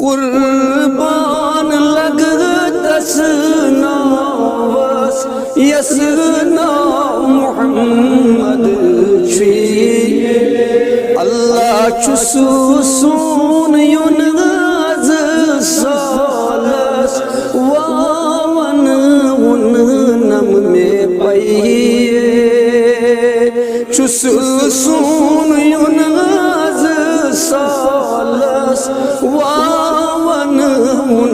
कुर्बान लगतस नावस यस नाव मुहम्मद छी अल्लाह चुसु सून युन अज सालस वावन उन नम में पइए चुसु सून युन अज सालस वावन उन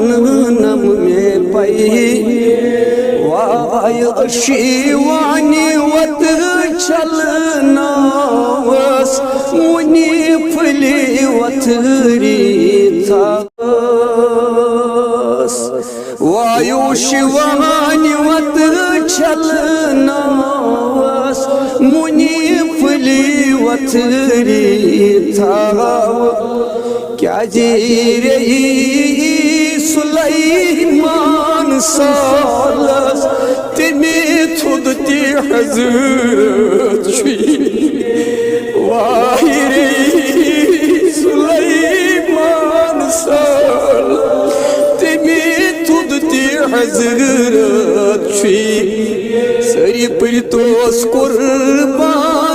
नम में पइए वाय शिवानी वत चलनावस मुनि फली वथरी थास वायु शिवानी वत चलनावस मुनि फली वथरी थाव क्या जी रही सुलेमान सालस तिमी थुद ती हजरत छी वाहिरी सुलेमान सालस तिमी थुद ती हजरत छी सरी पर तोस कुर्बान